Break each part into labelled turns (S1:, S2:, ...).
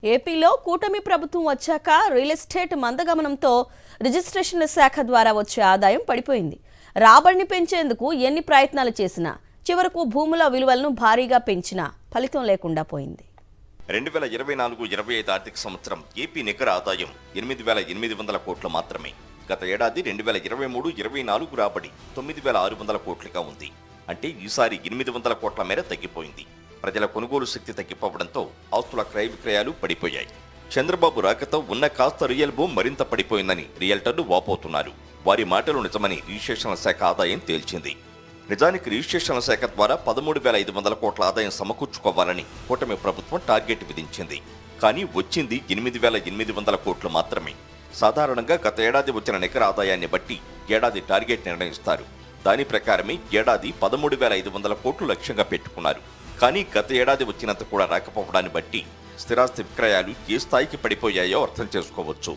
S1: ఏపీలో కూటమి ప్రభుత్వం వచ్చాక రియల్ ఎస్టేట్ మందగమనంతో రిజిస్ట్రేషన్ల శాఖ ద్వారా వచ్చే ఆదాయం పడిపోయింది. రాబడిని పెంచేందుకు ఎన్ని ప్రయత్నాలు చేసినా చివరకు భూముల విలువలను భారీగా పెంచినా ఫలితం లేకుండా పోయింది.
S2: 2024-25 ఆర్థిక సంవత్సరం ఏపీ నికర ఆదాయం 8,800 కోట్లు మాత్రమే. గత ఏడాది 2023-24 రాబడి 9,600 కోట్లుగా ఉంది. అంటే ఈసారి 800 కోట్ల మేర తగ్గిపోయింది. ప్రజల కొనుగోలు శక్తి తగ్గిపోవడంతో ఆస్తుల క్రయ విక్రయాలు పడిపోయాయి. చంద్రబాబు రాకతో ఉన్న కాస్త రియల్ భూమి మరింత పడిపోయిందని రియల్టర్లు వాపోతున్నారు. వారి మాటలు నిజమని రిజిస్ట్రేషన్ల శాఖ ఆదాయం తేల్చింది. నిజానికి రిజిస్ట్రేషన్ల శాఖ ద్వారా 13,500 కోట్ల ఆదాయం సమకూర్చుకోవాలని కూటమి ప్రభుత్వం టార్గెట్ విధించింది. కానీ వచ్చింది 8,800 కోట్లు మాత్రమే. సాధారణంగా గత ఏడాది వచ్చిన నికర ఆదాయాన్ని బట్టి ఏడాది టార్గెట్ నిర్ణయిస్తారు. దాని ప్రకారమే ఏడాది 13,500 కోట్లు లక్ష్యంగా పెట్టుకున్నారు. కానీ గత ఏడాది వచ్చినంత కూడా రాకపోవడాన్ని బట్టి స్థిరాస్తి విక్రయాలు ఏ స్థాయికి పడిపోయాయో అర్థం చేసుకోవచ్చు.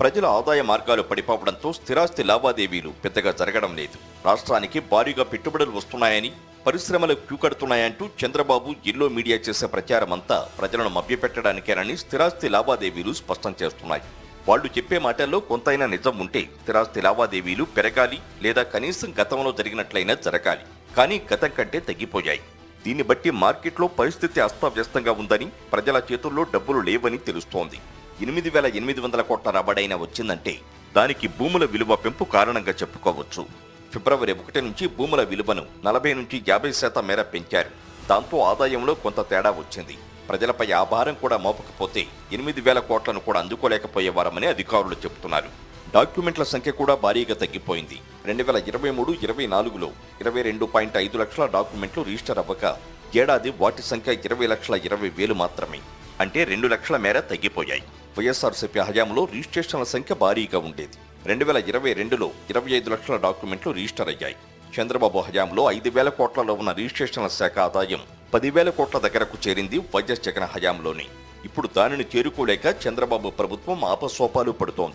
S2: ప్రజల ఆదాయ మార్గాలు పడిపోవడంతో స్థిరాస్తి లావాదేవీలు పెద్దగా జరగడం లేదు. రాష్ట్రానికి భారీగా పెట్టుబడులు వస్తున్నాయని, పరిశ్రమలు క్యూ కడుతున్నాయంటూ చంద్రబాబు ఎల్లో మీడియా చేసే ప్రచారమంతా ప్రజలను మభ్యపెట్టడానికేనని స్థిరాస్తి లావాదేవీలు స్పష్టం చేస్తున్నాయి. వాళ్లు చెప్పే మాటల్లో కొంతైనా నిజం ఉంటే స్థిరాస్తి లావాదేవీలు పెరగాలి, లేదా కనీసం గతంలో జరిగినట్లయినా జరగాలి. కానీ గతం కంటే తగ్గిపోయాయి. దీన్ని బట్టి మార్కెట్లో పరిస్థితి అస్తవ్యస్తంగా ఉందని, ప్రజల చేతుల్లో డబ్బులు లేవని తెలుస్తోంది. 8,800 కోట్ల రాబడైనా వచ్చిందంటే దానికి భూముల విలువ పెంపు కారణంగా చెప్పుకోవచ్చు. ఫిబ్రవరి 1 నుంచి భూముల విలువను 40-50% మేర పెంచారు. దాంతో ఆదాయంలో కొంత తేడా వచ్చింది. ప్రజలపై ఆ భారం కూడా మోపకపోతే 8,000 కోట్లను కూడా అందుకోలేకపోయేవారమని అధికారులు చెబుతున్నారు. డాక్యుమెంట్ల సంఖ్య కూడా భారీగా తగ్గిపోయింది. 2023-24లో 22.5 లక్షల డాక్యుమెంట్లు రిజిస్టర్ అవ్వక ఏడాది వాటి సంఖ్య 20,20,000 మాత్రమే. అంటే 2 లక్షల మేర తగ్గిపోయాయి. వైఎస్ఆర్సీపీ హయాంలో రిజిస్ట్రేషన్ల సంఖ్య భారీగా ఉండేది. 2022లో 25 లక్షల డాక్యుమెంట్లు రిజిస్టర్ అయ్యాయి. చంద్రబాబు హయాంలో 5,000 కోట్లలో ఉన్న రిజిస్ట్రేషన్ల శాఖ ఆదాయం 10,000 కోట్ల దగ్గరకు చేరింది వైఎస్ జగన్ హయాంలోనే. ఇప్పుడు దానిని చేరుకోలేక చంద్రబాబు ప్రభుత్వం ఆపసోపాలు పడుతోంది.